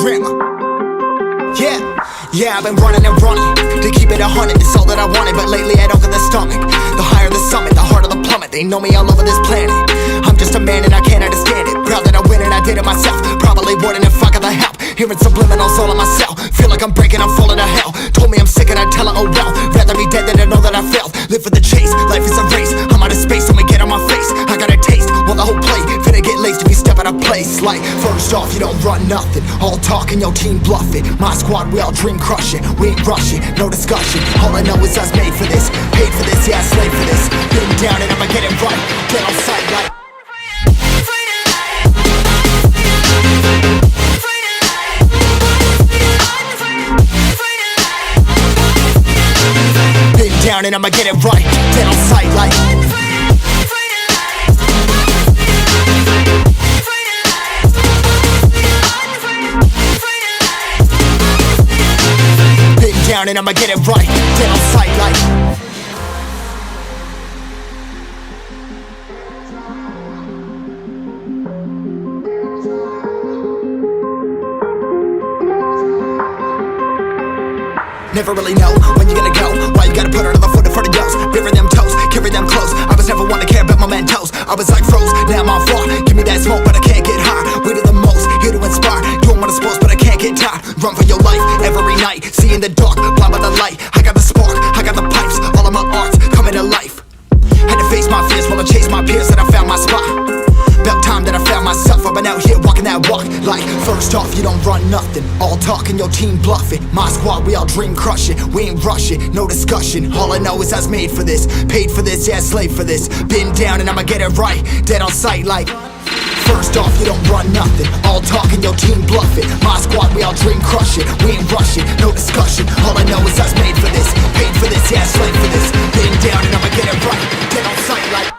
drama. Yeah, I've been running and running to keep it 100, it's all that I wanted. But lately I don't get the stomach. The higher the summit, the harder the plummet. They know me all over this planet. I'm just a man and I can't understand it. Proud that I win and I did it myself. Probably wouldn't if I got the help. Hearing subliminals all on myself. Feel like I'm breaking, I'm falling to hell. Told me I'm sick and I tell her, oh well. Rather be dead than to know that I failed. Live for the chase, life is a race. I'm out of space, I'ma get on my face. I got a taste, well the whole plate finna get laced if you step out of place. Like, first off, you don't run nothing. All talk and your team bluff it. My squad, we all dream crushing. We ain't rushing, no discussion. All I know is us made for this. Paid for this, yeah, slave for this. Been down and I'ma get it right. Get on sight like down and I'ma get it right. Dead on sight like been down and I'ma get it right. Dead on sight like never really know when you gonna go. Why you gotta put another foot in front of yours? Bury them toes, carry them close. I was never one to care about my mentos. I was like froze, now I'm on floor. Give me that smoke, but I can't get high. We do the most, here to inspire. Doing what I'm supposed, but I can't get tired. Run for your life every night. See in the dark, blind by the light. I got the spark, I got the pipes. All of my arts coming to life. Had to face my fears while I chased my peers, and I found my spot. About time that I found myself. I've been out here walking that walk. Like, first off, you don't run nothing. All talk and your team bluff it. My squad, we all dream crush it. We ain't rushing, no discussion. All I know is I was made for this. Paid for this, yeah, slave for this. Been down and I'ma get it right. Dead on sight like first off, you don't run nothing. All talk and your team bluff it. My squad, we all dream crush it. We ain't rushing, no discussion. All I know is I was made for this. Paid for this, yeah, slave for this. Been down and I'ma get it right. Dead on sight like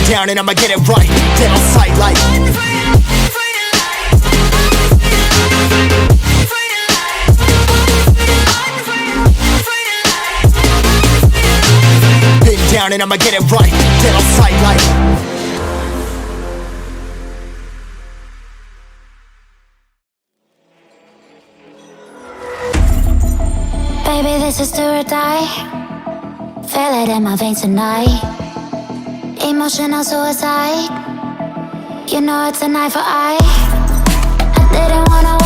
down and I'ma get it right. Dead on sight like been down and I'ma get it right. Dead on sight like baby, this is do or die. Feel it in my veins tonight. Emotional suicide. You know it's an eye for eye. I didn't wanna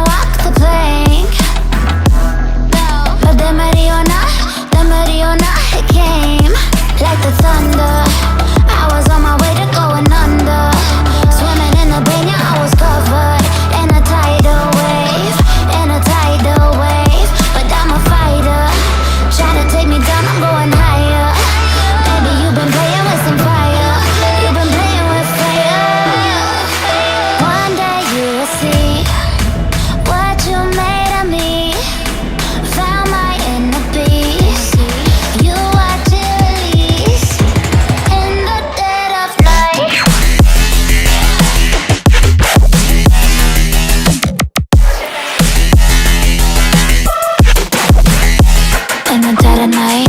walk the plank. But the Mariona, it came like the thunder. I was on my way to going under. Swimming in the banya, I was covered in a tidal wave. But I'm a fighter. Try to take me down, I'm going higher. You've been playing with some fire. You've been playing with fire. One day you will see what you made of me. Found my inner beast. You are release in the dead of night. In the dead of night.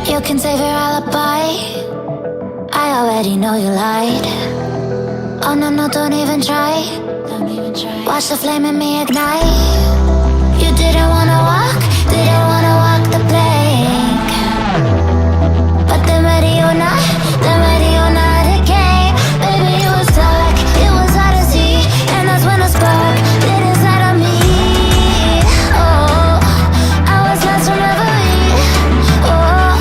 You can save your alibi. I already know you lied. Oh no, don't even try. Watch the flame in me ignite. You didn't wanna walk the plank. But the Mariona, it came. Baby, it was dark, it was hard to see. And that's when the spark lit inside of me. Oh, I was lost from reverie. Oh,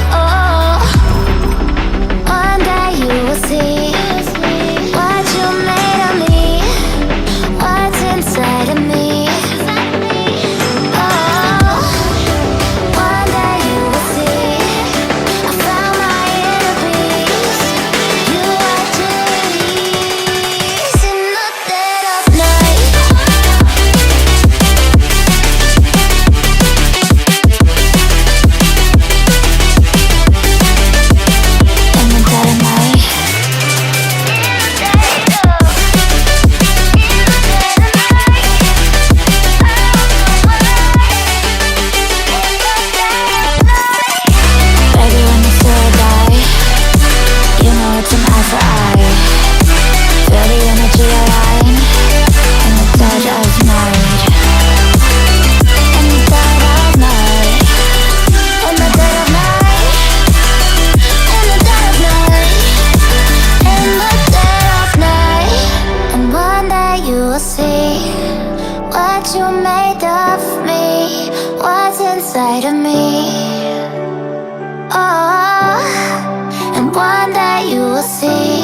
will see.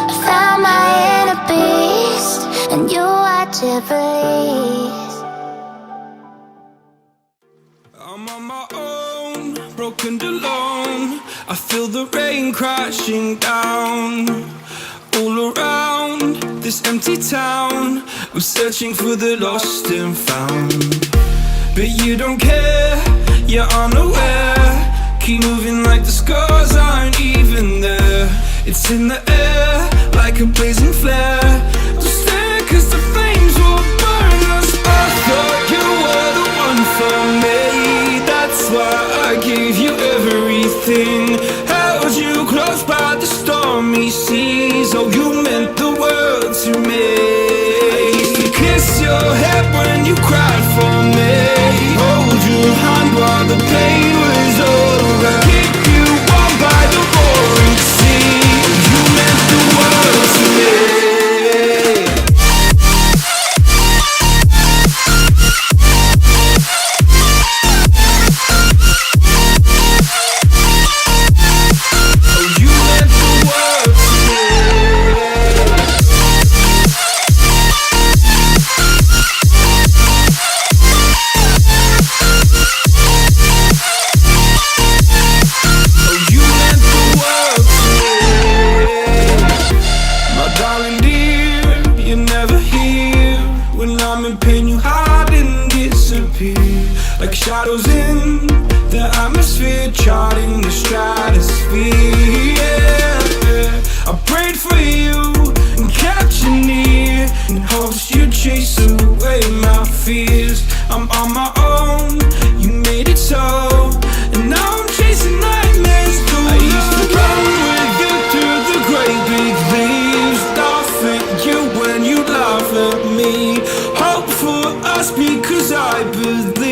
I found my inner beast, and you watch it release. I'm on my own, broken and alone. I feel the rain crashing down all around this empty town. I'm searching for the lost and found, but you don't care, you're unaware. Keep moving like the scars aren't even there. It's in the air like a blazing flare. Don't stare cause the flames will burn us. I thought you were the one for me, that's why I gave you everything. Held you close by the stormy seas. Oh, you meant the world to me. I used to kiss your head when you cried for me, hold your hand while the pain was over, keep you warm by the roaring sea. You meant the world to me. Like shadows in the atmosphere, charting the stratosphere. Yeah. I prayed for you and kept you near, in hopes you'd chase away my fears. I'm on my own, you made it so, and now I'm chasing nightmares through. I used to run with you through the great big leaves, laugh at you when you laugh at me, hope for us because I believe.